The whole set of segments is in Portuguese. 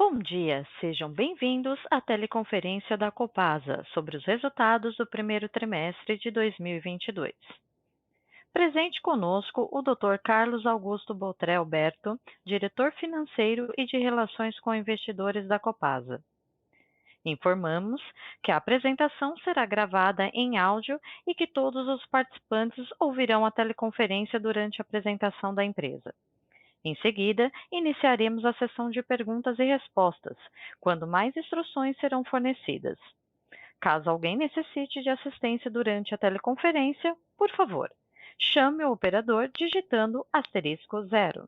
Bom dia, sejam bem-vindos à teleconferência da Copasa sobre os resultados do primeiro trimestre de 2022. Presente conosco o Dr. Carlos Augusto Botrel Berto, diretor financeiro e de relações com investidores da Copasa. Informamos que a apresentação será gravada em áudio e que todos os participantes ouvirão a teleconferência durante a apresentação da empresa. Em seguida, iniciaremos a sessão de perguntas e respostas, quando mais instruções serão fornecidas. Caso alguém necessite de assistência durante a teleconferência, por favor, chame o operador digitando *0.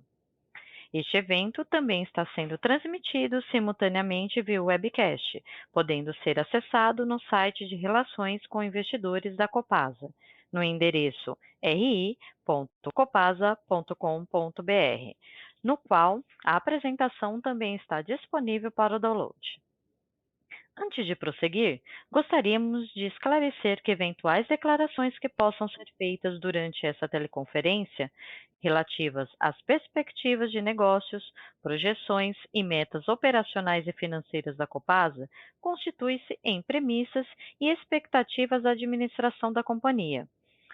Este evento também está sendo transmitido simultaneamente via webcast, podendo ser acessado no site de Relações com Investidores da Copasa, no endereço ri.copasa.com.br, no qual a apresentação também está disponível para o download. Antes de prosseguir, gostaríamos de esclarecer que eventuais declarações que possam ser feitas durante essa teleconferência, relativas às perspectivas de negócios, projeções e metas operacionais e financeiras da Copasa, constituem-se em premissas e expectativas da administração da companhia,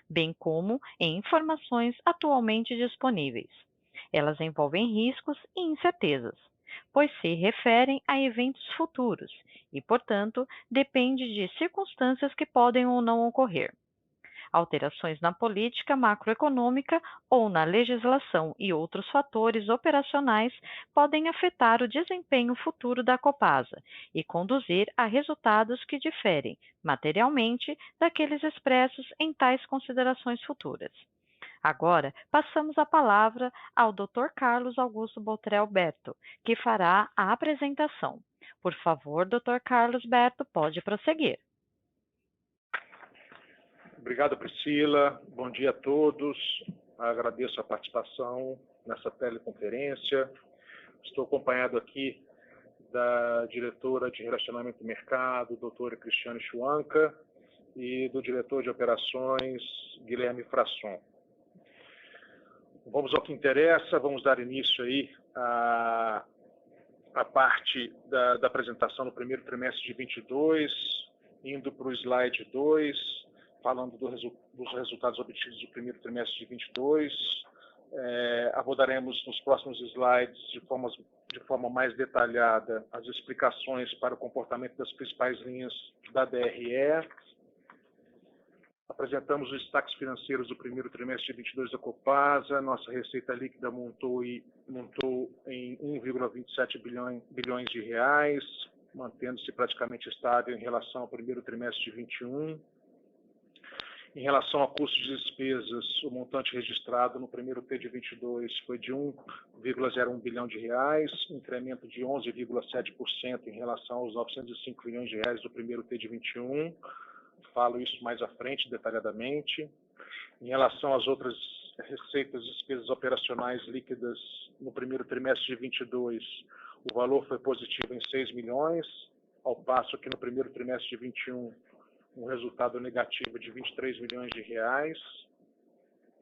bem como em informações atualmente disponíveis. Elas envolvem riscos e incertezas, pois se referem a eventos futuros e, portanto, depende de circunstâncias que podem ou não ocorrer. Alterações na política macroeconômica ou na legislação e outros fatores operacionais podem afetar o desempenho futuro da Copasa e conduzir a resultados que diferem materialmente daqueles expressos em tais considerações futuras. Agora, passamos a palavra ao Dr. Carlos Augusto Botrel Berto, que fará a apresentação. Por favor, Dr. Carlos Berto, pode prosseguir. Obrigado, Priscila. Bom dia a todos. Agradeço a participação nessa teleconferência. Estou acompanhado aqui da diretora de Relacionamento do Mercado, doutora Cristiane Schwanka, e do diretor de Operações, Guilherme Frasson. Vamos ao que interessa, vamos dar início aí à parte da apresentação no primeiro trimestre de 22, indo para o slide 2, falando dos resultados obtidos do primeiro trimestre de 22. Abordaremos nos próximos slides, de forma mais detalhada, as explicações para o comportamento das principais linhas da DRE. Apresentamos os destaques financeiros do primeiro trimestre de 22 da Copasa. Nossa receita líquida montou em 1,27 bilhões de reais, mantendo-se praticamente estável em relação ao primeiro trimestre de 21. Em relação a custos de despesas, o montante registrado no primeiro T de 22 foi de 1,01 bilhão de reais, incremento de 11,7% em relação aos 905 milhões de reais do primeiro T de 21. Falo isso mais à frente, detalhadamente. Em relação às outras receitas e despesas operacionais líquidas no primeiro trimestre de 22, o valor foi positivo em 6 milhões, ao passo que no primeiro trimestre de 21, um resultado negativo de 23 milhões de reais.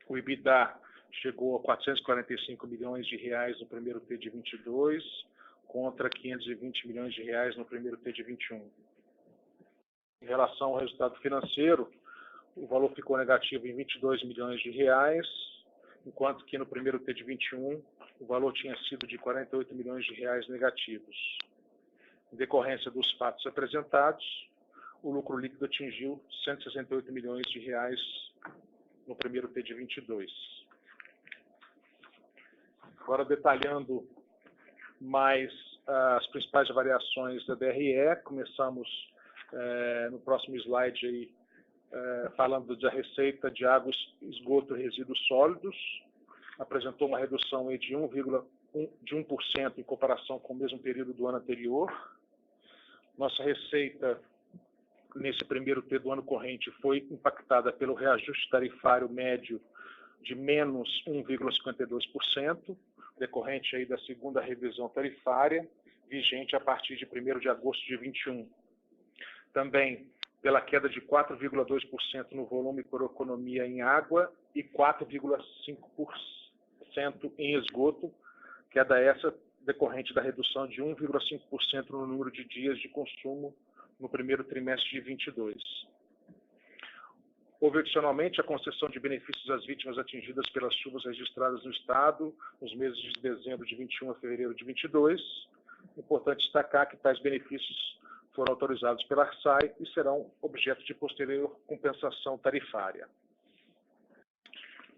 O EBITDA chegou a 445 milhões de reais no primeiro T de 22, contra 520 milhões de reais no primeiro T de 21. Em relação ao resultado financeiro, o valor ficou negativo em 22 milhões de reais, enquanto que no primeiro T de 21, o valor tinha sido de 48 milhões de reais negativos. Em decorrência dos fatos apresentados, o lucro líquido atingiu 168 milhões de reais no primeiro T de 22. Agora, detalhando mais as principais variações da DRE, começamos no próximo slide aí, falando da receita de água, esgoto e resíduos sólidos. Apresentou uma redução aí de 1% em comparação com o mesmo período do ano anterior. Nossa receita nesse primeiro T do ano corrente foi impactada pelo reajuste tarifário médio de menos 1,52%, decorrente aí da segunda revisão tarifária, vigente a partir de 1º de agosto de 21. Também pela queda de 4,2% no volume por economia em água e 4,5% em esgoto, queda essa decorrente da redução de 1,5% no número de dias de consumo no primeiro trimestre de 22. Houve, adicionalmente, a concessão de benefícios às vítimas atingidas pelas chuvas registradas no Estado nos meses de dezembro de 21 a fevereiro de 22. Importante destacar que tais benefícios foram autorizados pela ARSAE e serão objeto de posterior compensação tarifária.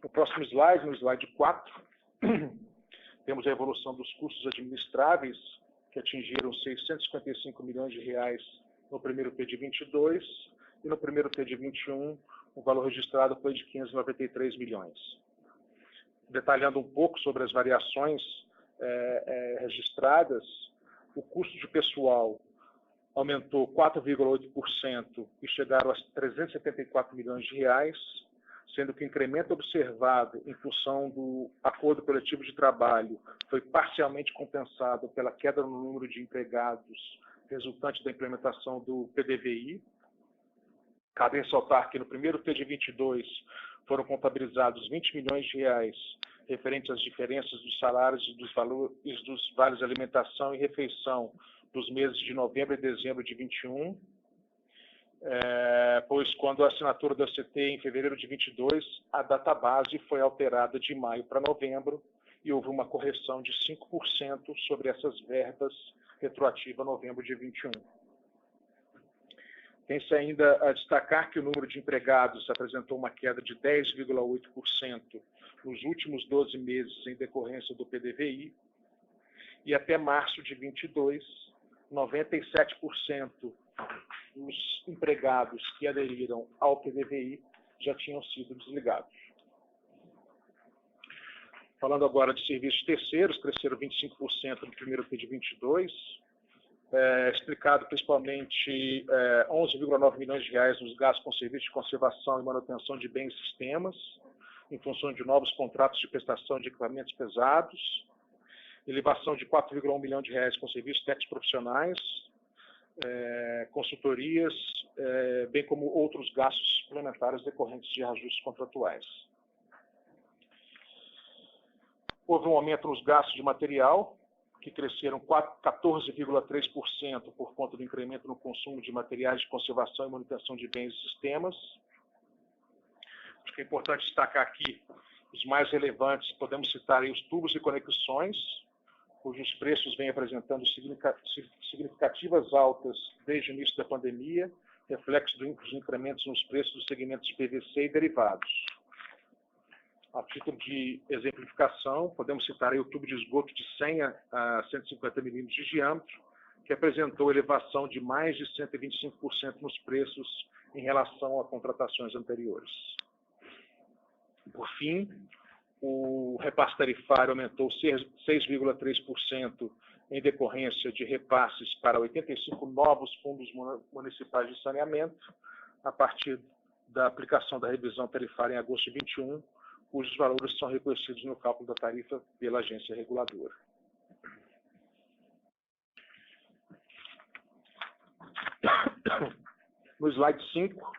No próximo slide, no slide 4, temos a evolução dos custos administráveis, que atingiram R$ 655 milhões no primeiro T de 22, e no primeiro T de 21, o valor registrado foi de 593 milhões. Detalhando um pouco sobre as variações registradas, o custo de pessoal aumentou 4,8% e chegaram a 374 milhões de reais, sendo que o incremento observado em função do acordo coletivo de trabalho foi parcialmente compensado pela queda no número de empregados resultante da implementação do PDVI. Cabe ressaltar que no primeiro T de 22 foram contabilizados 20 milhões de reais referentes às diferenças dos salários e dos vales de alimentação e refeição dos meses de novembro e dezembro de 21, pois quando a assinatura da CT em fevereiro de 22, a data base foi alterada de maio para novembro e houve uma correção de 5% sobre essas verbas retroativa a novembro de 21. Tem-se ainda a destacar que o número de empregados apresentou uma queda de 10,8% nos últimos 12 meses em decorrência do PDVI, e até março de 22, 97% dos empregados que aderiram ao PDVI já tinham sido desligados. Falando agora de serviços terceiros, cresceram 25% no primeiro T de 22, explicado principalmente 11,9 milhões de reais nos gastos com serviços de conservação e manutenção de bens e sistemas, em função de novos contratos de prestação de equipamentos pesados, elevação de 4,1 milhão de reais com serviços técnicos profissionais, consultorias, bem como outros gastos suplementares decorrentes de ajustes contratuais. Houve um aumento nos gastos de material, que cresceram 14,3% por conta do incremento no consumo de materiais de conservação e manutenção de bens e sistemas. Acho que é importante destacar aqui os mais relevantes, podemos citar aí os tubos e conexões, cujos preços vêm apresentando significativas altas desde o início da pandemia, reflexo dos incrementos nos preços dos segmentos de PVC e derivados. A título de exemplificação, podemos citar aí o tubo de esgoto de 100 a 150 milímetros de diâmetro, que apresentou elevação de mais de 125% nos preços em relação a contratações anteriores. Por fim, o repasse tarifário aumentou 6,3% em decorrência de repasses para 85 novos fundos municipais de saneamento, a partir da aplicação da revisão tarifária em agosto de 21, cujos valores são reconhecidos no cálculo da tarifa pela agência reguladora. No slide 5,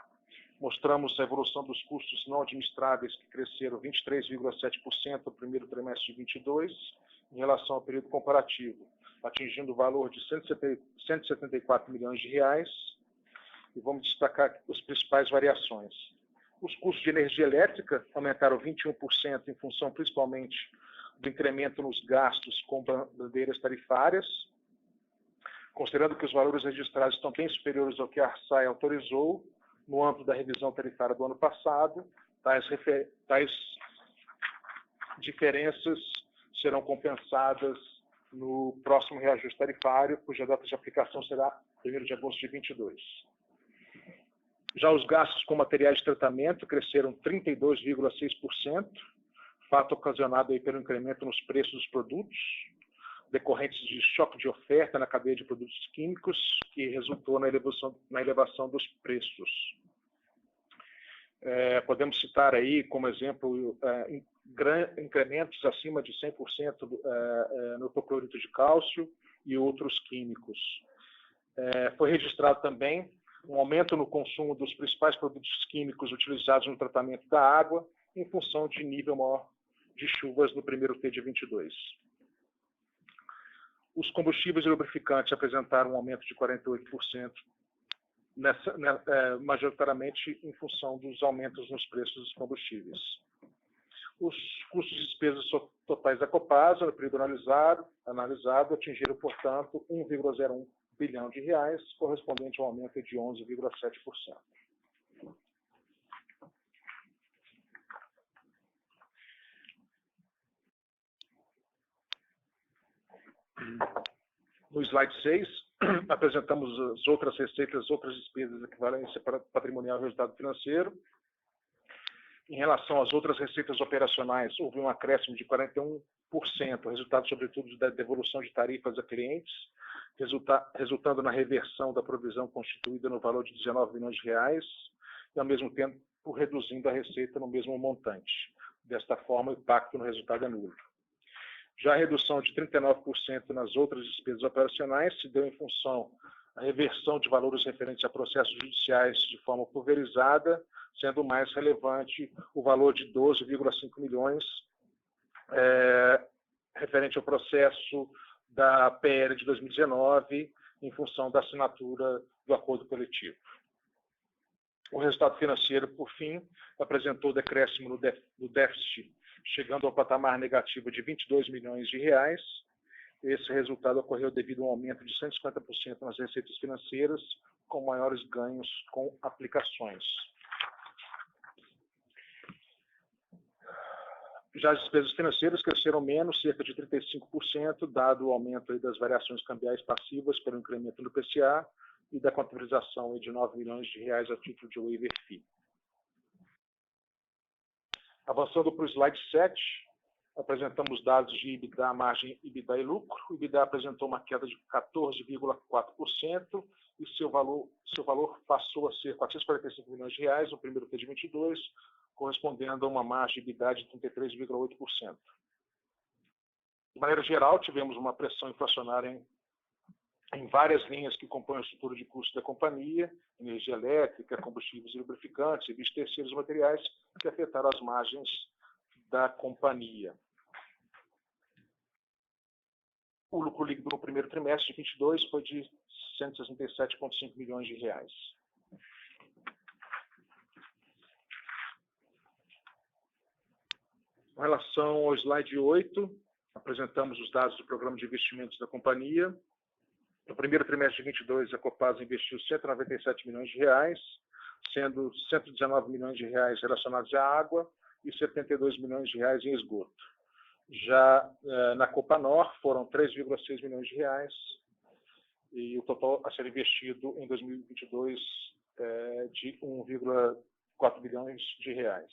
mostramos a evolução dos custos não administráveis, que cresceram 23,7% no primeiro trimestre de 22, em relação ao período comparativo, atingindo o valor de 174 milhões de reais, e vamos destacar as principais variações. Os custos de energia elétrica aumentaram 21% em função principalmente do incremento nos gastos com bandeiras tarifárias, considerando que os valores registrados estão bem superiores ao que a ARSAE autorizou no âmbito da revisão tarifária do ano passado, tais diferenças serão compensadas no próximo reajuste tarifário, cuja data de aplicação será 1º de agosto de 22. Já os gastos com materiais de tratamento cresceram 32,6%, fato ocasionado aí pelo incremento nos preços dos produtos, decorrentes de choque de oferta na cadeia de produtos químicos, que resultou na elevação dos preços. Podemos citar aí, como exemplo, incrementos acima de 100% no hipoclorito de cálcio e outros químicos. Foi registrado também um aumento no consumo dos principais produtos químicos utilizados no tratamento da água, em função de nível maior de chuvas no primeiro T de 22. Os combustíveis e lubrificantes apresentaram um aumento de 48%, majoritariamente em função dos aumentos nos preços dos combustíveis. Os custos de despesas totais da Copasa, no período analisado atingiram, portanto, 1,01 bilhão de reais, correspondente a um aumento de 11,7%. No slide 6, apresentamos as outras receitas, outras despesas equivalentes para patrimonial e resultado financeiro. Em relação às outras receitas operacionais, houve um acréscimo de 41%, resultado sobretudo da devolução de tarifas a clientes, resultando na reversão da provisão constituída no valor de 19 milhões de reais, e ao mesmo tempo reduzindo a receita no mesmo montante. Desta forma, o impacto no resultado é nulo. Já a redução de 39% nas outras despesas operacionais se deu em função da reversão de valores referentes a processos judiciais de forma pulverizada, sendo mais relevante o valor de 12,5 milhões referente ao processo da PL de 2019, em função da assinatura do acordo coletivo. O resultado financeiro, por fim, apresentou decréscimo do déficit, chegando ao patamar negativo de 22 milhões de reais. Esse resultado ocorreu devido a um aumento de 150% nas receitas financeiras, com maiores ganhos com aplicações. Já as despesas financeiras cresceram menos, cerca de 35%, dado o aumento das variações cambiais passivas pelo incremento do PCA e da contabilização de 9 milhões de reais a título de waiver fee. Avançando para o slide 7, apresentamos dados de EBITDA, margem EBITDA e lucro. O EBITDA apresentou uma queda de 14,4% e seu valor passou a ser 445 milhões de reais no primeiro TRI de 22, correspondendo a uma margem de EBITDA de 33,8%. De maneira geral, tivemos uma pressão inflacionária em várias linhas que compõem a estrutura de custos da companhia, energia elétrica, combustíveis e lubrificantes, serviços terceiros e materiais, que afetaram as margens da companhia. O lucro líquido no primeiro trimestre de 22 foi de 167,5 milhões de reais. Com relação ao slide 8, apresentamos os dados do programa de investimentos da companhia. No primeiro trimestre de 22, a Copasa investiu 197 milhões de reais, sendo 119 milhões de reais relacionados à água e 72 milhões de reais em esgoto. Já na Copanor foram 3,6 milhões de reais e o total a ser investido em 2022 é de 1,4 bilhões de reais.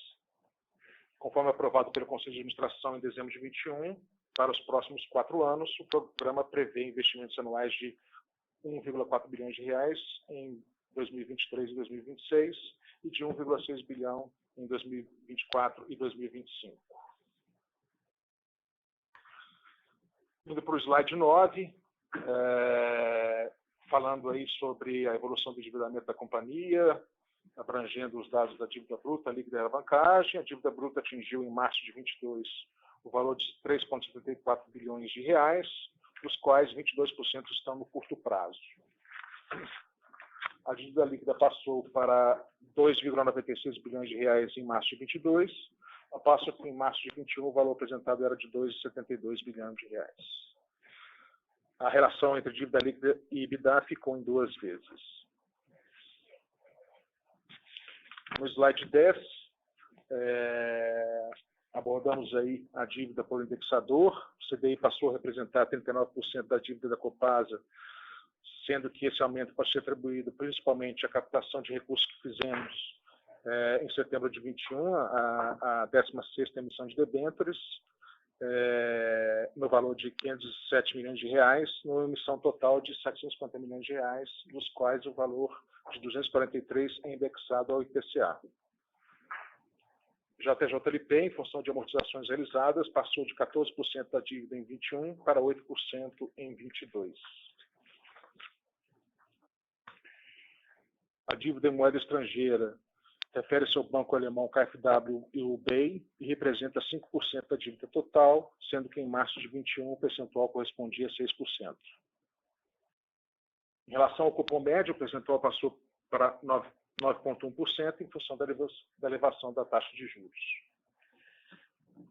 Conforme aprovado pelo Conselho de Administração em dezembro de 21, para os próximos 4 anos, o programa prevê investimentos anuais de 1,4 bilhões de reais em 2023 e 2026 e de 1,6 bilhão em 2024 e 2025. Indo para o slide 9, falando aí sobre a evolução do endividamento da companhia, abrangendo os dados da dívida bruta, líquida e alavancagem. A dívida bruta atingiu em março de 22 o valor de 3,74 bilhões de reais, dos quais 22% estão no curto prazo. A dívida líquida passou para 2,96 bilhões de reais em março de 22, ao passo que em março de 21 o valor apresentado era de 2,72 bilhões de reais. A relação entre dívida líquida e EBITDA ficou em 2 vezes. No slide 10, abordamos aí a dívida por indexador. O CDI passou a representar 39% da dívida da Copasa, sendo que esse aumento pode ser atribuído principalmente à captação de recursos que fizemos em setembro de 21, a 16ª emissão de debêntures, no valor de 507 milhões de reais, numa emissão total de 750 milhões de reais, dos quais o valor de 243 é indexado ao IPCA. Já a TJLP, em função de amortizações realizadas, passou de 14% da dívida em 21 para 8% em 22. A dívida em moeda estrangeira refere-se ao banco alemão KfW e o BEI e representa 5% da dívida total, sendo que em março de 21 o percentual correspondia a 6%. Em relação ao cupom médio, o percentual passou para 9,1% em função da elevação da taxa de juros.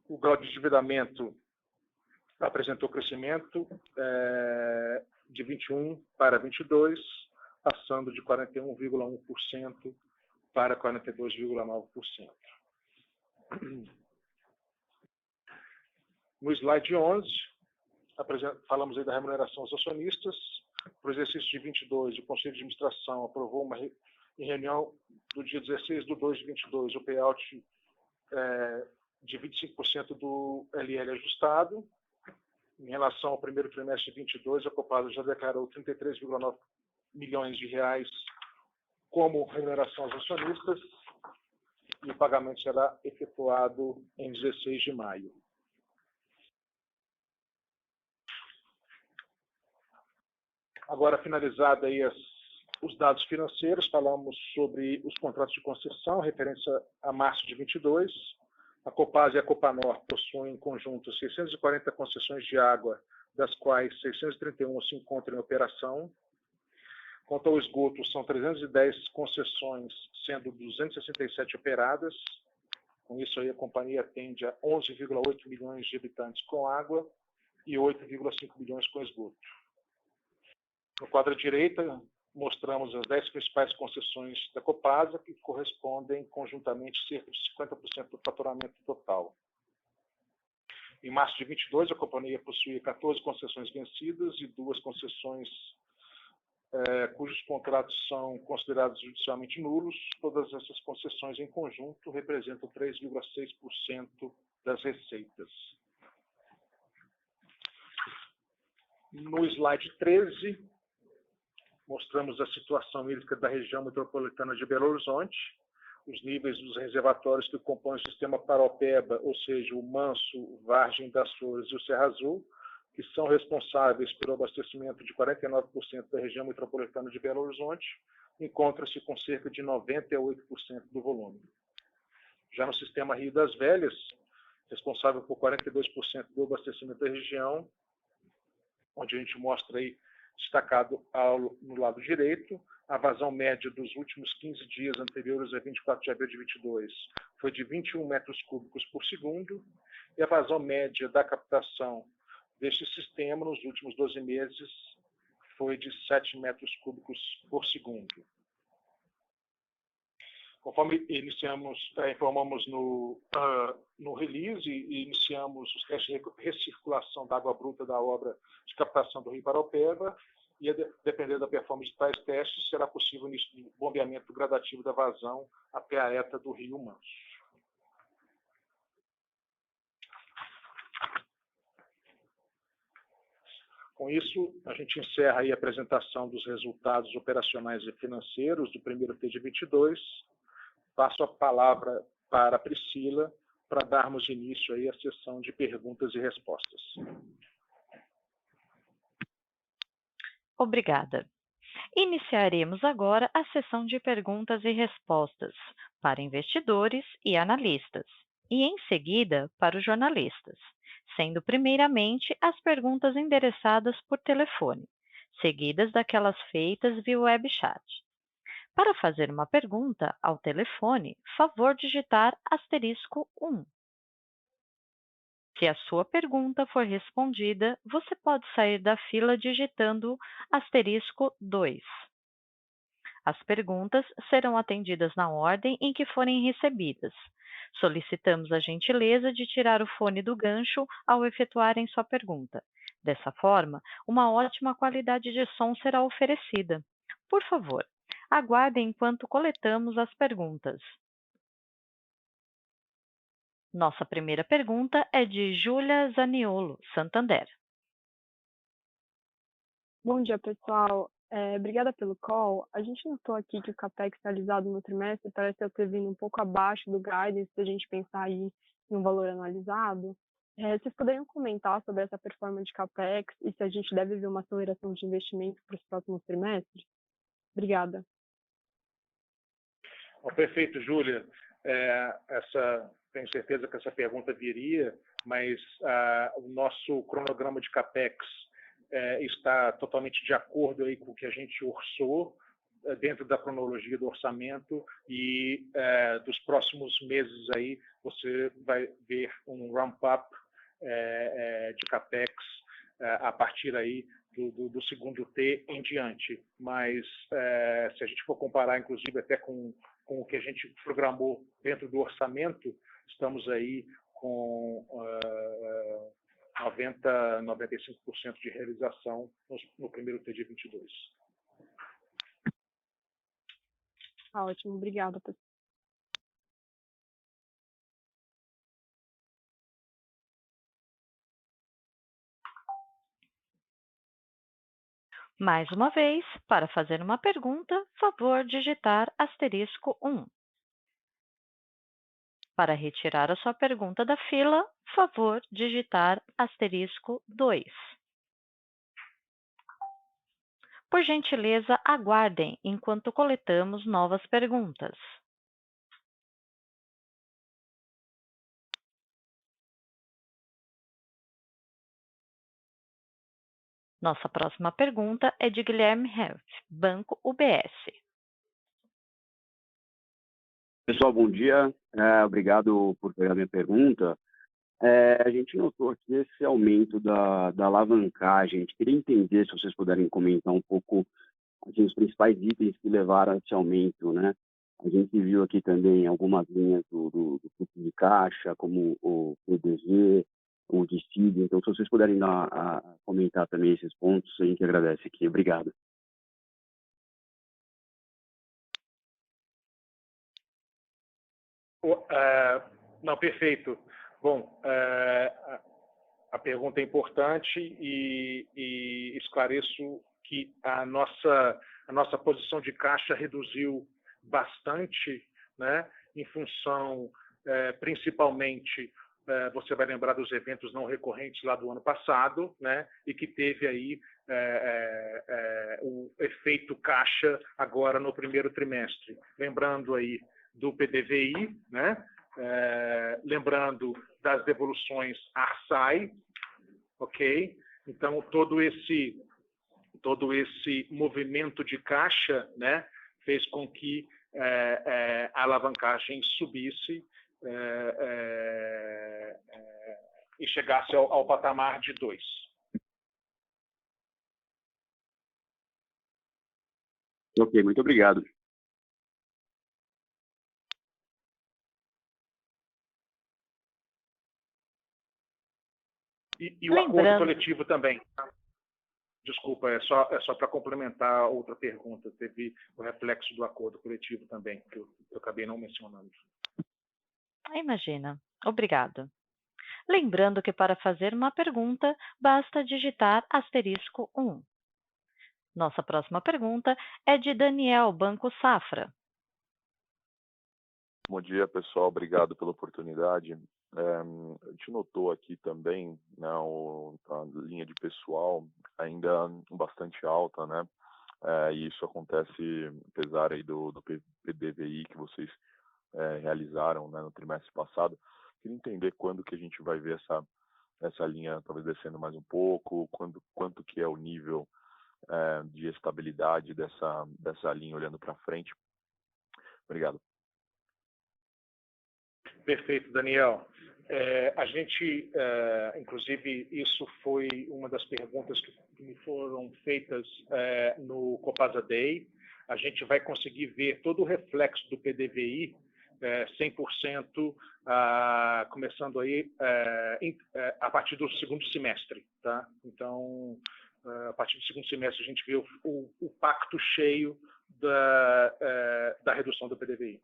O grau de endividamento apresentou crescimento de 21 para 22, passando de 41,1% para 42,9%. No slide 11, falamos aí da remuneração aos acionistas. Para o exercício de 22, o Conselho de Administração aprovou em reunião do dia 16 de 2 de 22 o payout de 25% do LL ajustado. Em relação ao primeiro trimestre de 22, a Copasa já declarou 33,9 milhões de reais como remuneração aos acionistas e o pagamento será efetuado em 16 de maio. Agora, finalizada aí os dados financeiros, falamos sobre os contratos de concessão, referência a março de 22. A Copasa e a Copanor possuem em conjunto 640 concessões de água, das quais 631 se encontram em operação. Quanto ao esgoto, são 310 concessões, sendo 267 operadas. Com isso, aí, a companhia atende a 11,8 milhões de habitantes com água e 8,5 milhões com esgoto. No quadro à direita, mostramos as 10 principais concessões da Copasa, que correspondem conjuntamente cerca de 50% do faturamento total. Em março de 22, a companhia possuía 14 concessões vencidas e 2 concessões cujos contratos são considerados judicialmente nulos. Todas essas concessões em conjunto representam 3,6% das receitas. No slide 13, mostramos a situação hídrica da região metropolitana de Belo Horizonte, os níveis dos reservatórios que compõem o sistema Paraopeba, ou seja, o Manso, Vargem das Flores e o Serra Azul, que são responsáveis pelo abastecimento de 49% da região metropolitana de Belo Horizonte, encontra-se com cerca de 98% do volume. Já no sistema Rio das Velhas, responsável por 42% do abastecimento da região, onde a gente mostra aí, destacado no lado direito, a vazão média dos últimos 15 dias anteriores a 24 de abril de 22 foi de 21 metros cúbicos por segundo, e a vazão média da captação deste sistema nos últimos 12 meses foi de 7 metros cúbicos por segundo. Conforme informamos no release, iniciamos os testes de recirculação da água bruta da obra de captação do Rio Paraopeba, e, dependendo da performance de tais testes, será possível o início do bombeamento gradativo da vazão até a ETA do Rio Manso. Com isso, a gente encerra aí a apresentação dos resultados operacionais e financeiros do primeiro TRI de 22. Passo a palavra para a Priscila para darmos início aí à sessão de perguntas e respostas. Obrigada. Iniciaremos agora a sessão de perguntas e respostas para investidores e analistas, e em seguida para os jornalistas, sendo primeiramente as perguntas endereçadas por telefone, seguidas daquelas feitas via web chat. Para fazer uma pergunta ao telefone, favor digitar *1. Se a sua pergunta for respondida, você pode sair da fila digitando *2. As perguntas serão atendidas na ordem em que forem recebidas. Solicitamos a gentileza de tirar o fone do gancho ao efetuarem sua pergunta. Dessa forma, uma ótima qualidade de som será oferecida. Por favor, aguardem enquanto coletamos as perguntas. Nossa primeira pergunta é de Júlia Zaniolo, Santander. Bom dia, pessoal. Obrigada pelo call. A gente notou aqui que o CAPEX realizado no trimestre parece ter vindo um pouco abaixo do guidance, se a gente pensar aí em um valor anualizado. Vocês poderiam comentar sobre essa performance de CAPEX e se a gente deve ver uma aceleração de investimento para os próximos trimestres? Obrigada. Perfeito, Júlia. Tenho certeza que essa pergunta viria, mas o nosso cronograma de CAPEX está totalmente de acordo aí com o que a gente orçou dentro da cronologia do orçamento e dos próximos meses aí você vai ver um ramp-up de CAPEX a partir aí do segundo T em diante. Mas se a gente for comparar, inclusive, até com o que a gente programou dentro do orçamento, estamos aí com 95% de realização no primeiro T de 22. Ótimo, obrigada, pessoal. Mais uma vez, para fazer uma pergunta, favor digitar *1. Para retirar a sua pergunta da fila, favor digitar *2. Por gentileza, aguardem enquanto coletamos novas perguntas. Nossa próxima pergunta é de Guilherme Helf, Banco UBS. Pessoal, bom dia. Obrigado por pegar minha pergunta. A gente notou aqui esse aumento da alavancagem. A gente queria entender, se vocês puderem comentar um pouco assim, os principais itens que levaram a esse aumento, né? A gente viu aqui também algumas linhas do fluxo de caixa, como o PDV, o dissídio. Então, se vocês puderem comentar também esses pontos, a gente agradece aqui. Obrigado. Não, perfeito. Bom, a pergunta é importante e esclareço que a nossa posição de caixa reduziu bastante, né, em função, principalmente, você vai lembrar dos eventos não recorrentes lá do ano passado, né, e que teve aí o efeito caixa agora no primeiro trimestre. Lembrando aí do PDVI, né? Lembrando das devoluções ARSAI, ok? Então, todo esse movimento de caixa, né, fez com que a alavancagem subisse e chegasse ao patamar de 2. Ok, muito obrigado. E o acordo coletivo também. Desculpa, é só para complementar outra pergunta. Teve o reflexo do acordo coletivo também, que eu acabei não mencionando. Imagina. Obrigado. Lembrando que para fazer uma pergunta, basta digitar *1. Nossa próxima pergunta é de Daniel, Banco Safra. Bom dia, pessoal. Obrigado pela oportunidade. A gente notou aqui também, né, a linha de pessoal ainda bastante alta, né? E isso acontece apesar aí do PDVI que vocês realizaram, né, no trimestre passado. Queria entender quando que a gente vai ver essa linha talvez descendo mais um pouco, quanto que é o nível de estabilidade dessa linha olhando para frente. Obrigado. Perfeito, Daniel. A gente, inclusive, isso foi uma das perguntas que me foram feitas no Copasa Day. A gente vai conseguir ver todo o reflexo do PDVI 100%, começando aí a partir do segundo semestre, tá? Então, a partir do segundo semestre, a gente vê o pacto cheio da redução do PDVI.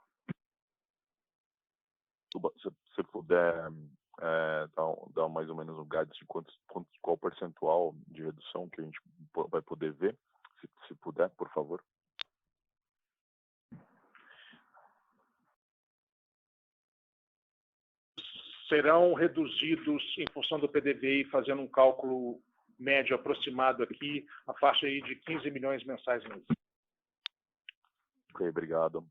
Se você puder dar mais ou menos um guide de qual percentual de redução que a gente vai poder ver, se puder, por favor. Serão reduzidos em função do PDVI, fazendo um cálculo médio aproximado aqui, a faixa aí de 15 milhões mensais mesmo. Ok, obrigado.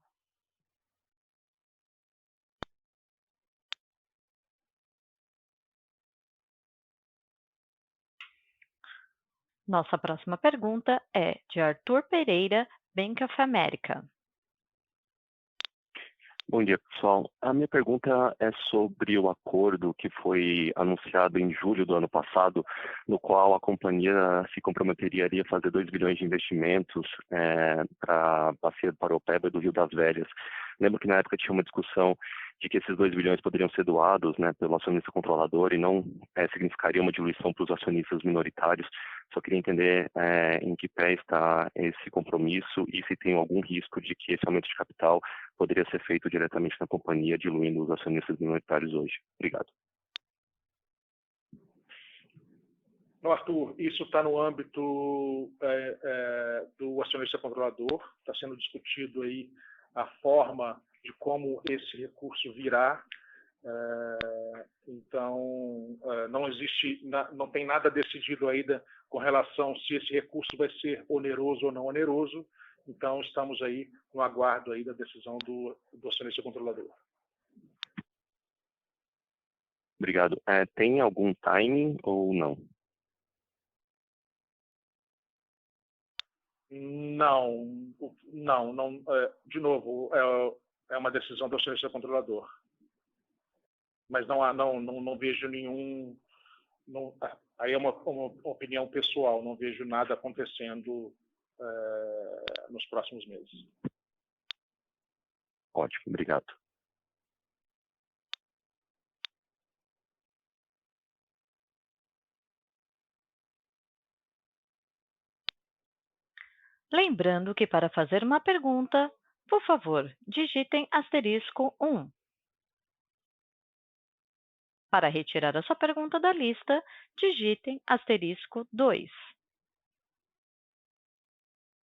Nossa próxima pergunta é de Arthur Pereira, Bank of America. Bom dia, pessoal. A minha pergunta é sobre o acordo que foi anunciado em julho do ano passado, no qual a companhia se comprometeria a fazer 2 bilhões de investimentos para a bacia Paropeba do Rio das Velhas. Lembro que na época tinha uma discussão de que esses 2 bilhões poderiam ser doados, né, pelo acionista controlador e não significaria uma diluição para os acionistas minoritários. Só queria entender em que pé está esse compromisso e se tem algum risco de que esse aumento de capital poderia ser feito diretamente na companhia, diluindo os acionistas minoritários hoje. Obrigado. Não, Arthur, isso está no âmbito do acionista controlador, está sendo discutido aí a forma de como esse recurso virá. Então, não tem nada decidido ainda com relação se esse recurso vai ser oneroso ou não oneroso. Então, estamos aí no aguardo aí da decisão do acionista controlador. Obrigado. Tem algum timing ou não? Não. De novo, é uma decisão do acionista controlador. Mas não vejo nenhum. Aí é uma opinião pessoal, não vejo nada acontecendo nos próximos meses. Ótimo, obrigado. Lembrando que para fazer uma pergunta, por favor, digitem *1. Para retirar a sua pergunta da lista, digitem *2.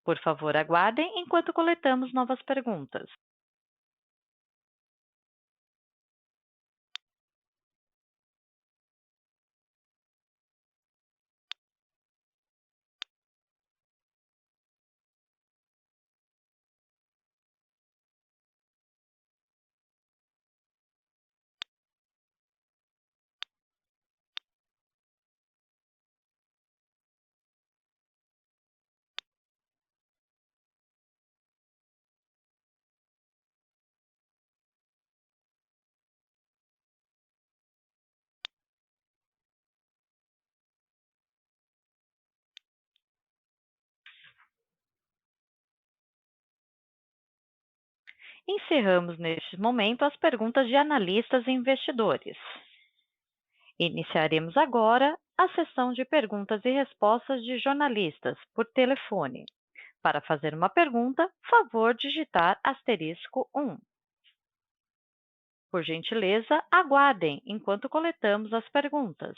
Por favor, aguardem enquanto coletamos novas perguntas. Encerramos neste momento as perguntas de analistas e investidores. Iniciaremos agora a sessão de perguntas e respostas de jornalistas por telefone. Para fazer uma pergunta, favor digitar *1. Por gentileza, aguardem enquanto coletamos as perguntas.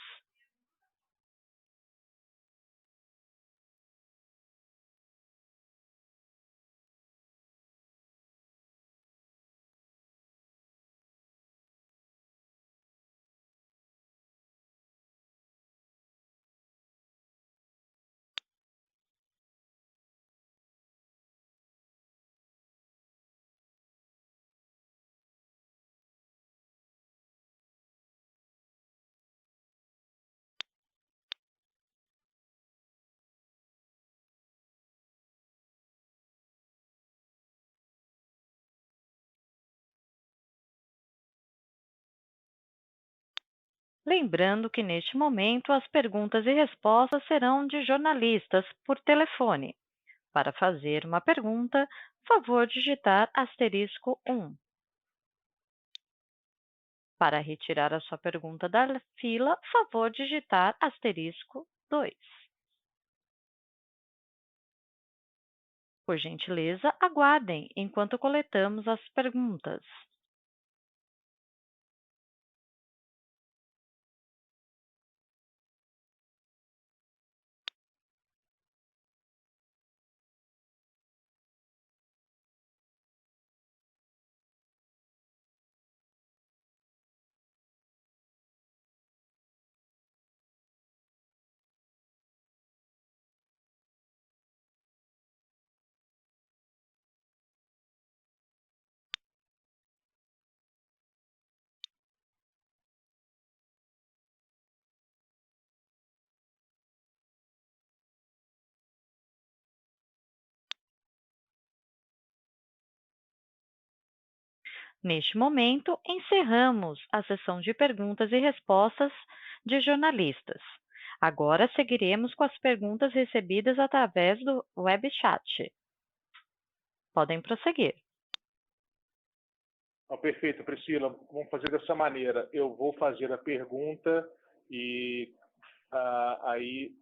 Lembrando que neste momento as perguntas e respostas serão de jornalistas por telefone. Para fazer uma pergunta, favor digitar *1. Para retirar a sua pergunta da fila, favor digitar *2. Por gentileza, aguardem enquanto coletamos as perguntas. Neste momento, encerramos a sessão de perguntas e respostas de jornalistas. Agora seguiremos com as perguntas recebidas através do web chat. Podem prosseguir. Perfeito, Priscila. Vamos fazer dessa maneira. Eu vou fazer a pergunta e aí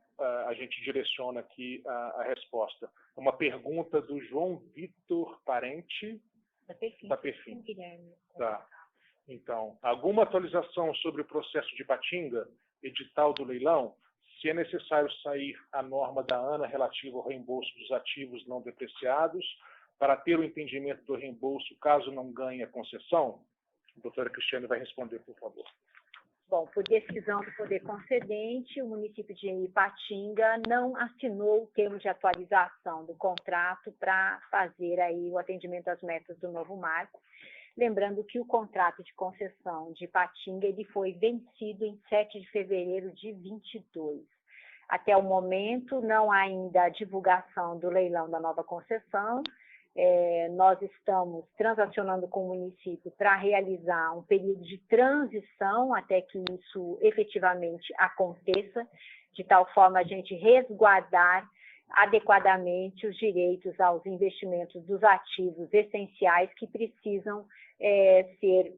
a gente direciona aqui a resposta. Uma pergunta do João Vitor Parente, da Perfim. Guilherme. Tá. Então, alguma atualização sobre o processo de Ipatinga, edital do leilão? Se é necessário sair a norma da ANA relativa ao reembolso dos ativos não depreciados, para ter o entendimento do reembolso caso não ganhe a concessão? A doutora Cristiane vai responder, por favor. Bom, por decisão do poder concedente, o município de Ipatinga não assinou o termo de atualização do contrato para fazer aí o atendimento às metas do novo marco. Lembrando que o contrato de concessão de Ipatinga ele foi vencido em 7 de fevereiro de 22. Até o momento, não há ainda a divulgação do leilão da nova concessão. Nós estamos transacionando com o município para realizar um período de transição até que isso efetivamente aconteça, de tal forma a gente resguardar adequadamente os direitos aos investimentos dos ativos essenciais que precisam ser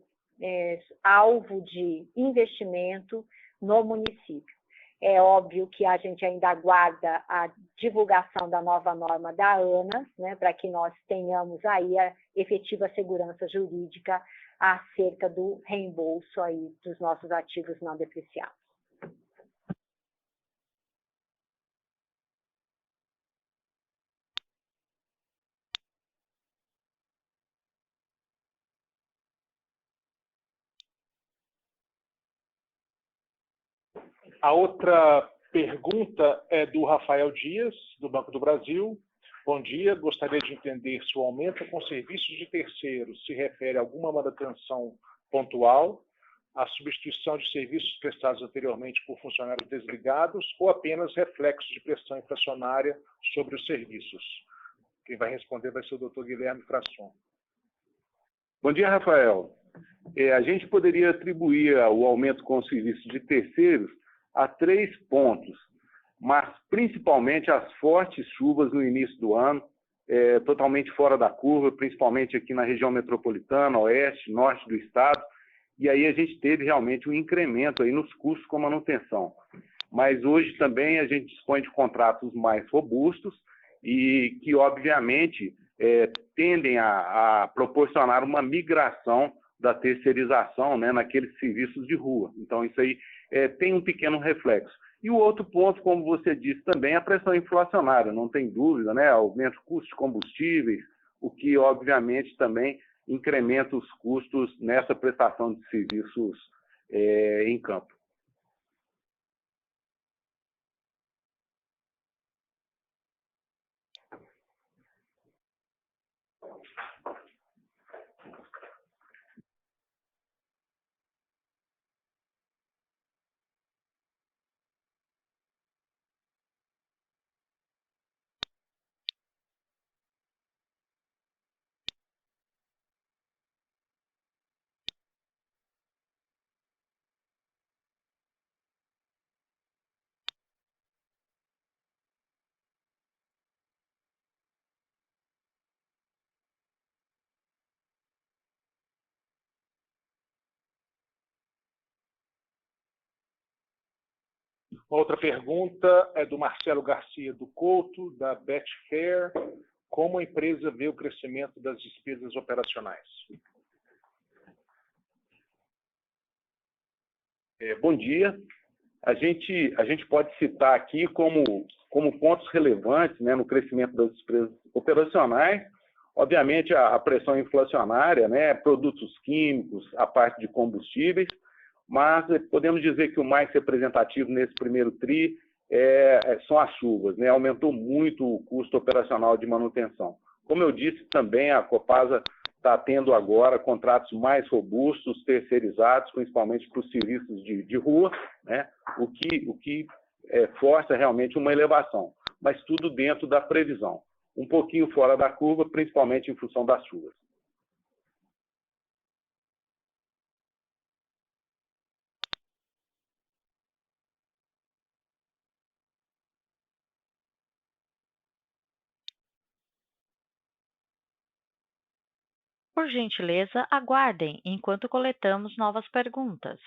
alvo de investimento no município. É óbvio que a gente ainda aguarda a divulgação da nova norma da ANA, né, para que nós tenhamos aí a efetiva segurança jurídica acerca do reembolso aí dos nossos ativos não depreciados. A outra pergunta é do Rafael Dias, do Banco do Brasil. Bom dia, gostaria de entender se o aumento com serviços de terceiros se refere a alguma manutenção pontual, a substituição de serviços prestados anteriormente por funcionários desligados ou apenas reflexo de pressão inflacionária sobre os serviços. Quem vai responder vai ser o Dr. Guilherme Frasson. Bom dia, Rafael. A gente poderia atribuir o aumento com serviços de terceiros a 3 pontos, mas principalmente as fortes chuvas no início do ano, totalmente fora da curva, principalmente aqui na região metropolitana, oeste, norte do estado, e aí a gente teve realmente um incremento aí nos custos com manutenção. Mas hoje também a gente dispõe de contratos mais robustos e que, obviamente, tendem a proporcionar uma migração da terceirização, né, naqueles serviços de rua. Então, isso aí tem um pequeno reflexo. E o outro ponto, como você disse também, é a pressão inflacionária, não tem dúvida, né? Aumento de custos de combustíveis, o que, obviamente, também incrementa os custos nessa prestação de serviços em campo. Outra pergunta é do Marcelo Garcia do Couto, da Betfair. Como a empresa vê o crescimento das despesas operacionais? Bom dia. A gente pode citar aqui como pontos relevantes, né, no crescimento das despesas operacionais, obviamente a pressão inflacionária, né, produtos químicos, a parte de combustíveis, mas podemos dizer que o mais representativo nesse primeiro TRI são as chuvas, né? Aumentou muito o custo operacional de manutenção. Como eu disse também, a Copasa está tendo agora contratos mais robustos, terceirizados, principalmente para os serviços de rua, né? o que força realmente uma elevação, mas tudo dentro da previsão. Um pouquinho fora da curva, principalmente em função das chuvas. Por gentileza, aguardem enquanto coletamos novas perguntas.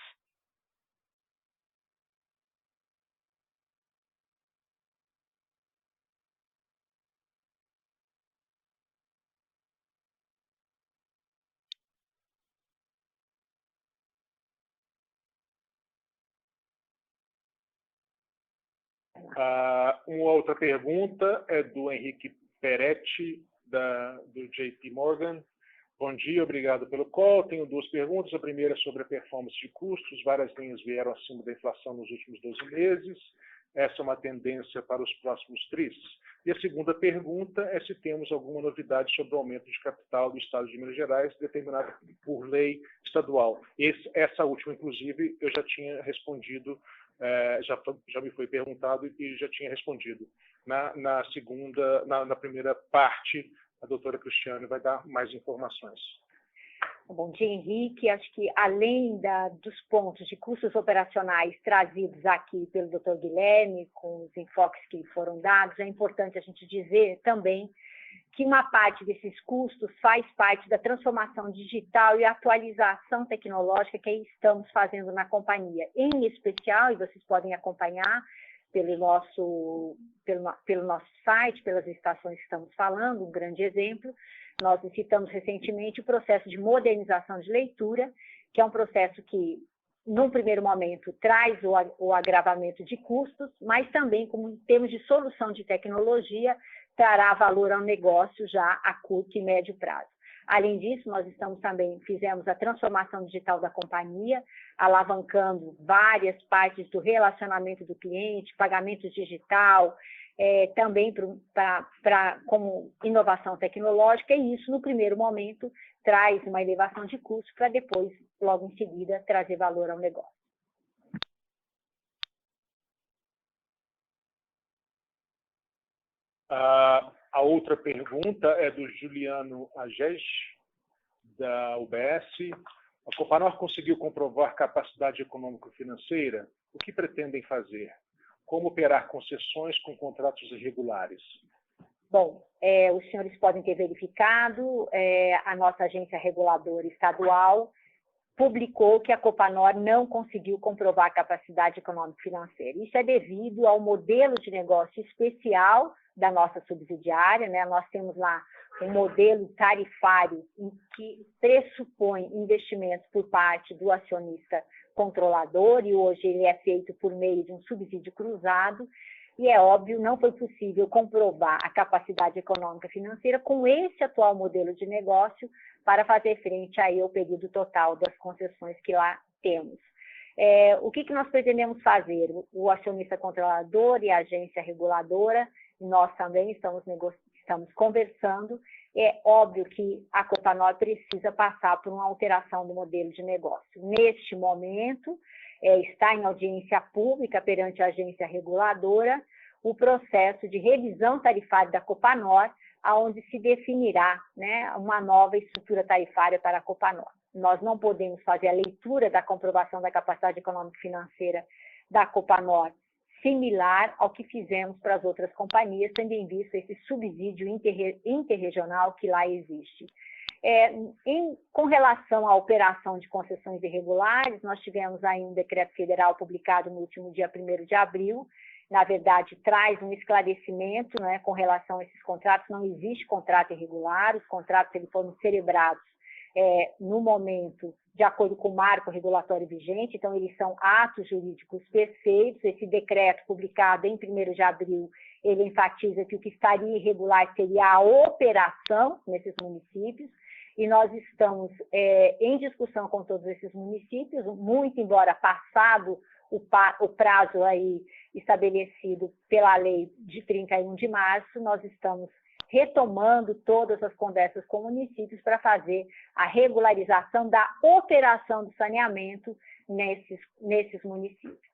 Uma outra pergunta é do Henrique Peretti, do JP Morgan. Bom dia, obrigado pelo call. Tenho duas perguntas. A primeira é sobre a performance de custos. Várias linhas vieram acima da inflação nos últimos 12 meses. Essa é uma tendência para os próximos trimestres. E a segunda pergunta é se temos alguma novidade sobre o aumento de capital do Estado de Minas Gerais, determinado por lei estadual. Essa última, inclusive, eu já tinha respondido, já me foi perguntado e já tinha respondido. Na primeira parte, a doutora Cristiane vai dar mais informações. Bom dia, Henrique. Acho que, além dos pontos de custos operacionais trazidos aqui pelo Dr. Guilherme, com os enfoques que foram dados, é importante a gente dizer também que uma parte desses custos faz parte da transformação digital e atualização tecnológica que estamos fazendo na companhia. Em especial, e vocês podem acompanhar pelo nosso site, pelas estações que estamos falando, um grande exemplo, nós citamos recentemente o processo de modernização de leitura, que é um processo que, num primeiro momento, traz o agravamento de custos, mas também, como em termos de solução de tecnologia, trará valor ao negócio já a curto e médio prazo. Além disso, nós fizemos a transformação digital da companhia, alavancando várias partes do relacionamento do cliente, pagamento digital, também como inovação tecnológica, e isso, no primeiro momento, traz uma elevação de custo para depois, logo em seguida, trazer valor ao negócio. A outra pergunta é do Juliano Agege, da UBS. A Copanor conseguiu comprovar capacidade econômico-financeira? O que pretendem fazer? Como operar concessões com contratos irregulares? Bom, os senhores podem ter verificado, a nossa agência reguladora estadual publicou que a Copanor não conseguiu comprovar a capacidade econômico-financeira. Isso é devido ao modelo de negócio especial da nossa subsidiária, né? Nós temos lá um modelo tarifário em que pressupõe investimentos por parte do acionista controlador, e hoje ele é feito por meio de um subsídio cruzado, e é óbvio, não foi possível comprovar a capacidade econômica financeira com esse atual modelo de negócio para fazer frente aí ao período total das concessões que lá temos. O que nós pretendemos fazer? O acionista controlador e a agência reguladora, nós também estamos conversando. É óbvio que a Copanor precisa passar por uma alteração do modelo de negócio. Neste momento, está em audiência pública perante a agência reguladora o processo de revisão tarifária da Copanor, onde se definirá, né, uma nova estrutura tarifária para a Copanor. Nós não podemos fazer a leitura da comprovação da capacidade econômica e financeira da Copanor similar ao que fizemos para as outras companhias, tendo em vista esse subsídio interregional que lá existe. Com relação à operação de concessões irregulares, nós tivemos aí um decreto federal publicado no último dia 1º de abril, na verdade, traz um esclarecimento, né, com relação a esses contratos. Não existe contrato irregular, os contratos eles foram celebrados no momento, de acordo com o marco regulatório vigente, então eles são atos jurídicos perfeitos. Esse decreto publicado em 1º de abril, ele enfatiza que o que estaria irregular seria a operação nesses municípios, e nós estamos em discussão com todos esses municípios, muito embora passado o prazo aí estabelecido pela lei de 31 de março, nós estamos retomando todas as conversas com municípios para fazer a regularização da operação do saneamento nesses municípios.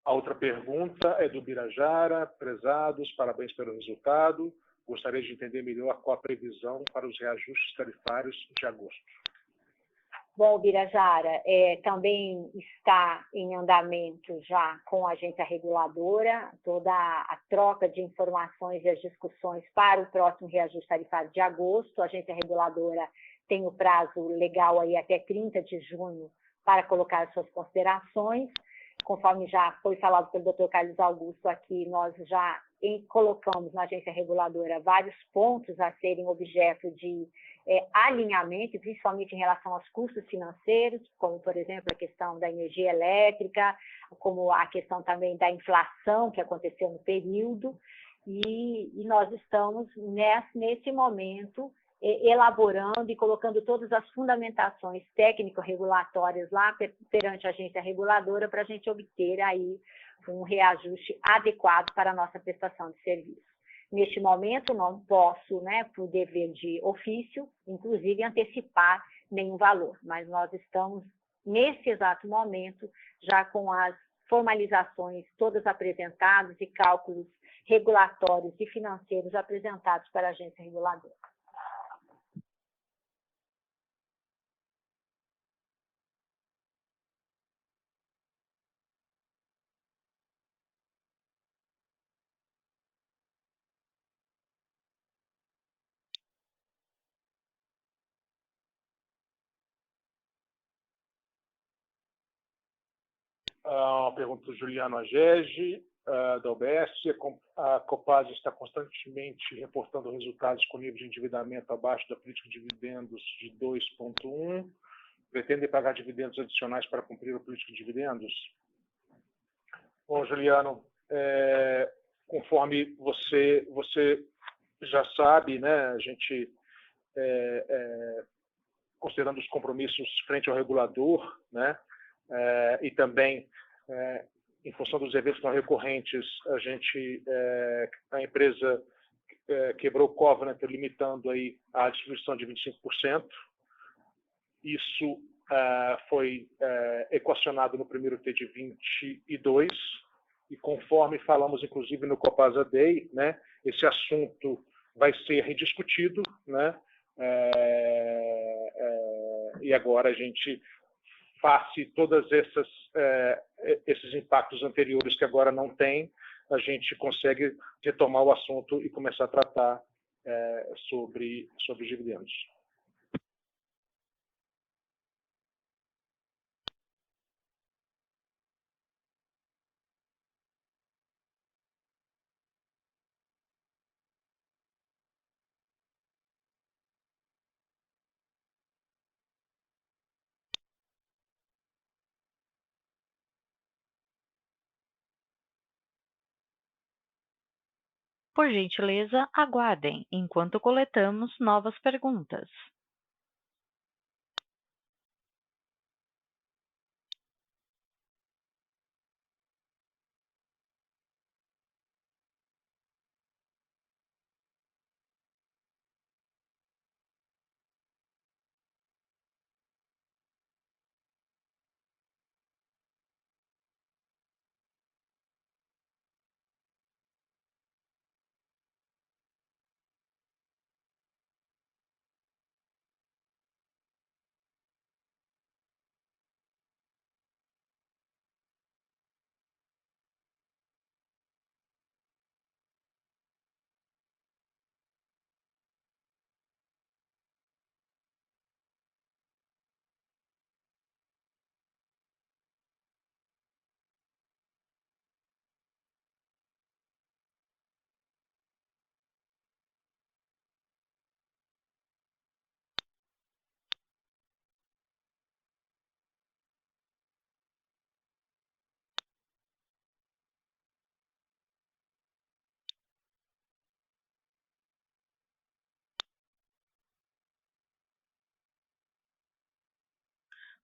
A outra pergunta é do Birajara. Prezados, parabéns pelo resultado. gostaria de entender melhor qual a previsão para os reajustes tarifários de agosto. Bom, Birajara, também está em andamento já com a agência reguladora toda a troca de informações e as discussões para o próximo reajuste tarifário de agosto. A agência reguladora tem o prazo legal aí até 30 de junho para colocar as suas considerações. Conforme já foi falado pelo Dr. Carlos Augusto aqui, nós já colocamos na agência reguladora vários pontos a serem objeto de alinhamento, principalmente em relação aos custos financeiros, como, por exemplo, a questão da energia elétrica, como a questão também da inflação que aconteceu no período, e nós estamos nesse momento elaborando e colocando todas as fundamentações técnico-regulatórias lá perante a agência reguladora para a gente obter aí um reajuste adequado para a nossa prestação de serviço. Neste momento, não posso, por dever de ofício, inclusive, antecipar nenhum valor, mas nós estamos, nesse exato momento, já com as formalizações todas apresentadas e cálculos regulatórios e financeiros apresentados para a agência reguladora. Uma pergunta do Juliano Agege, da UBS. A Copasa está constantemente reportando resultados com nível de endividamento abaixo da política de dividendos de 2,1. Pretendem pagar dividendos adicionais para cumprir a política de dividendos? Bom, Juliano, conforme você já sabe, a gente, considerando os compromissos frente ao regulador, e também em função dos eventos não recorrentes, a empresa quebrou o covenant limitando aí a distribuição de 25%. Isso foi equacionado no primeiro T de 22, e conforme falamos inclusive no Copasa Day, esse assunto vai ser rediscutido, e agora a gente face todos esses impactos anteriores que agora não tem, a gente consegue retomar o assunto e começar a tratar sobre dividendos. Por gentileza, aguardem enquanto coletamos novas perguntas.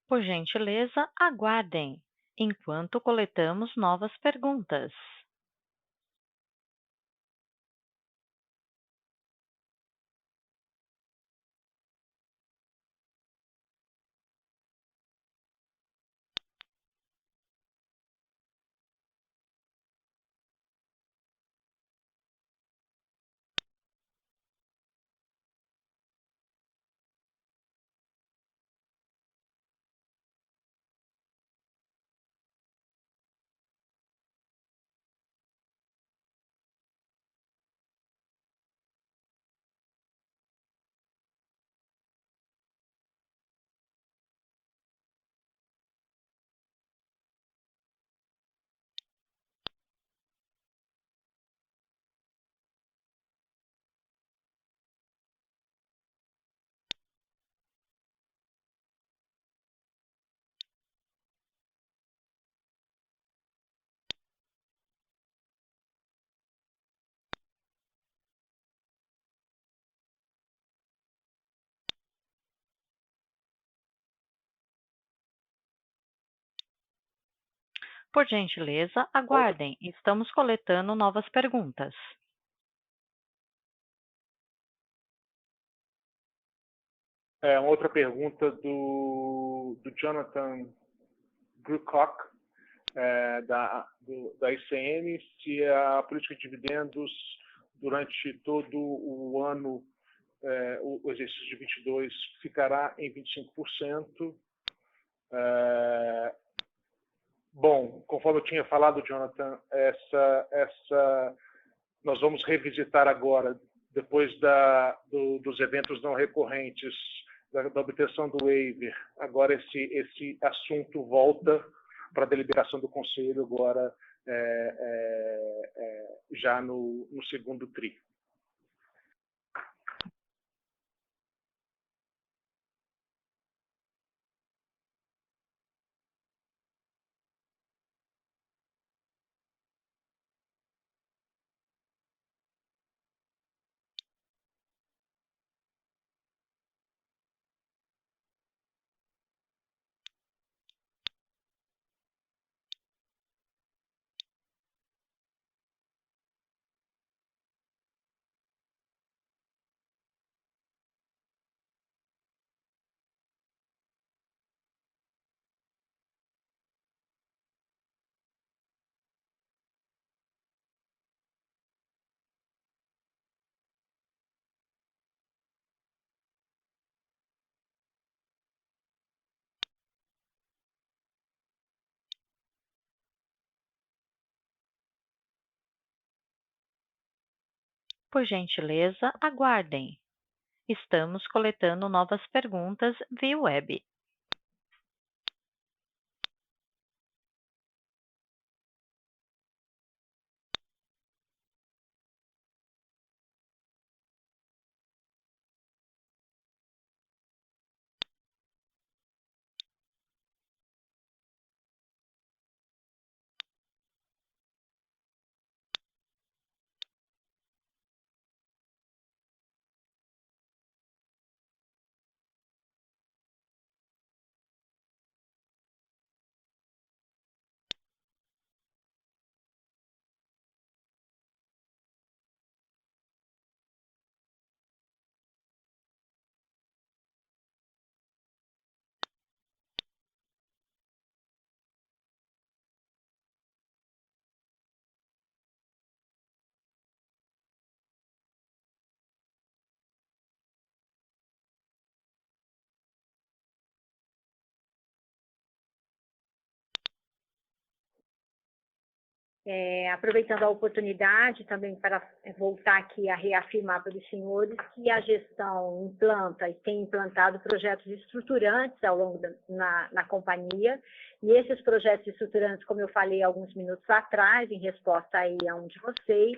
Por gentileza, aguardem enquanto coletamos novas perguntas. Por gentileza, aguardem. Estamos coletando novas perguntas. Outra pergunta do Jonathan Grucock, da ICM, se a política de dividendos durante todo o ano, o exercício de 22, ficará em 25%. Bom, conforme eu tinha falado, Jonathan, nós vamos revisitar agora, depois dos eventos não recorrentes, da obtenção do waiver. Agora esse assunto volta para a deliberação do Conselho agora já no segundo TRI. Por gentileza, aguardem. Estamos coletando novas perguntas via web. Aproveitando a oportunidade também para voltar aqui a reafirmar para os senhores que a gestão implanta e tem implantado projetos estruturantes ao longo na companhia, e esses projetos estruturantes, como eu falei alguns minutos atrás, em resposta aí a um de vocês,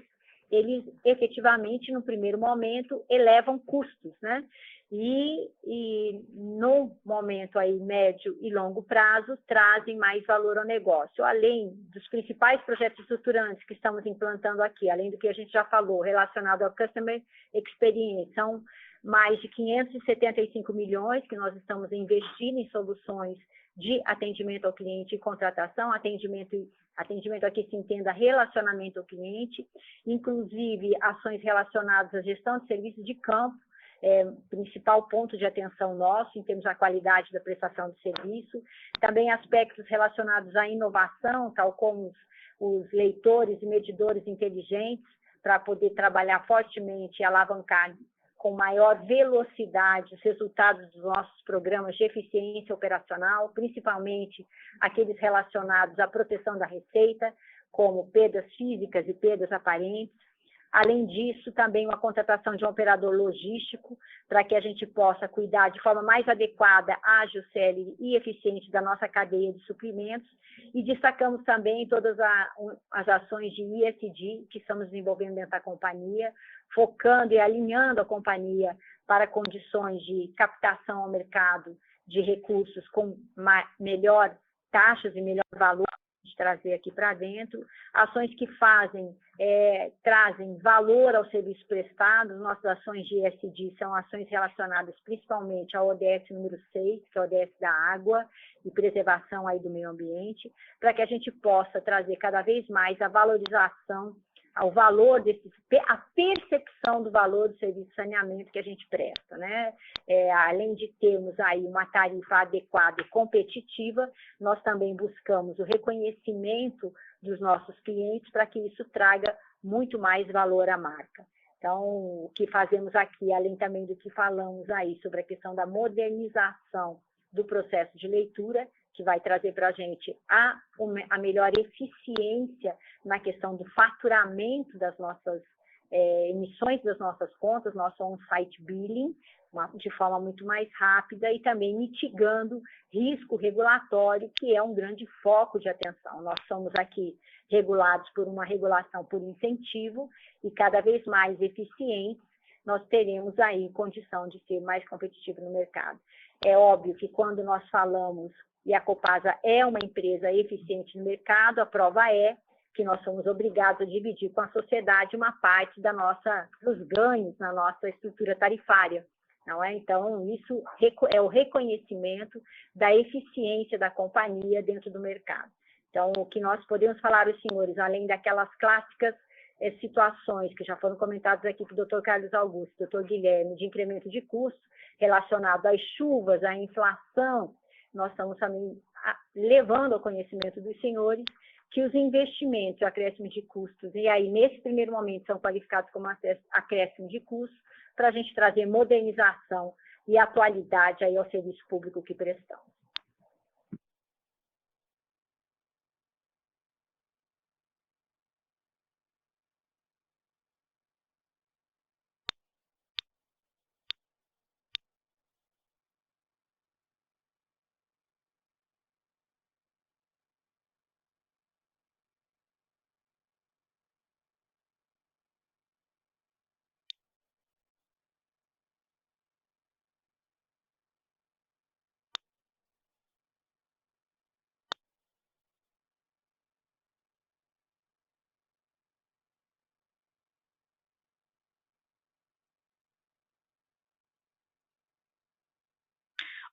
eles efetivamente, no primeiro momento, elevam custos, né? E no momento aí médio e longo prazo trazem mais valor ao negócio. Além dos principais projetos estruturantes que estamos implantando aqui, além do que a gente já falou, relacionado ao Customer Experience, são mais de 575 milhões que nós estamos investindo em soluções de atendimento ao cliente e contratação, atendimento aqui se entenda relacionamento ao cliente, inclusive ações relacionadas à gestão de serviços de campo, principal ponto de atenção nosso em termos da qualidade da prestação de serviço, também aspectos relacionados à inovação, tal como os leitores e medidores inteligentes, para poder trabalhar fortemente e alavancar com maior velocidade os resultados dos nossos programas de eficiência operacional, principalmente aqueles relacionados à proteção da receita, como perdas físicas e perdas aparentes. Além disso, também uma contratação de um operador logístico, para que a gente possa cuidar de forma mais adequada, ágil, célere e eficiente da nossa cadeia de suprimentos. E destacamos também todas as ações de ESG que estamos desenvolvendo dentro da companhia, focando e alinhando a companhia para condições de captação ao mercado de recursos com melhor taxas e melhor valor de trazer aqui para dentro, ações que trazem valor ao serviço prestado. Nossas ações de ESG são ações relacionadas principalmente ao ODS número 6, que é o ODS da água e preservação aí do meio ambiente, para que a gente possa trazer cada vez mais a valorização, ao valor a percepção do valor do serviço de saneamento que a gente presta, né? Além de termos aí uma tarifa adequada e competitiva, nós também buscamos o reconhecimento dos nossos clientes para que isso traga muito mais valor à marca. Então, o que fazemos aqui, além também do que falamos aí sobre a questão da modernização do processo de leitura, que vai trazer para a gente a melhor eficiência na questão do faturamento das nossas emissões das nossas contas, nosso on-site billing, de forma muito mais rápida e também mitigando risco regulatório, que é um grande foco de atenção. Nós somos aqui regulados por uma regulação por incentivo e cada vez mais eficientes, nós teremos aí condição de ser mais competitivo no mercado. É óbvio que quando nós falamos, e a Copasa é uma empresa eficiente no mercado, a prova é que nós somos obrigados a dividir com a sociedade uma parte dos ganhos na nossa estrutura tarifária. Não é? Então, isso é o reconhecimento da eficiência da companhia dentro do mercado. Então, o que nós podemos falar aos senhores, além daquelas clássicas situações que já foram comentadas aqui pelo Dr. Carlos Augusto, Dr. Guilherme, de incremento de custos relacionado às chuvas, à inflação, nós estamos também levando ao conhecimento dos senhores que os investimentos e acréscimo de custos, e aí nesse primeiro momento são qualificados como acréscimo de custos, para a gente trazer modernização e atualidade aí ao serviço público que prestamos.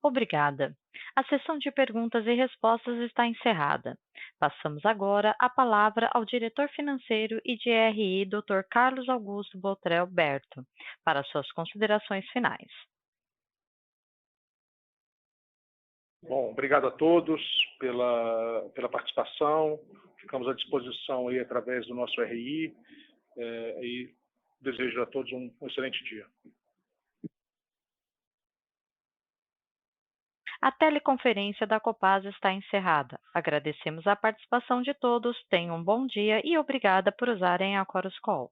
Obrigada. A sessão de perguntas e respostas está encerrada. Passamos agora a palavra ao diretor financeiro e de RI, Dr. Carlos Augusto Botrel Berto, para suas considerações finais. Bom, obrigado a todos pela participação. Ficamos à disposição aí através do nosso RI e desejo a todos um excelente dia. A teleconferência da Copasa está encerrada. Agradecemos a participação de todos, tenham um bom dia e obrigada por usarem a Chorus Call.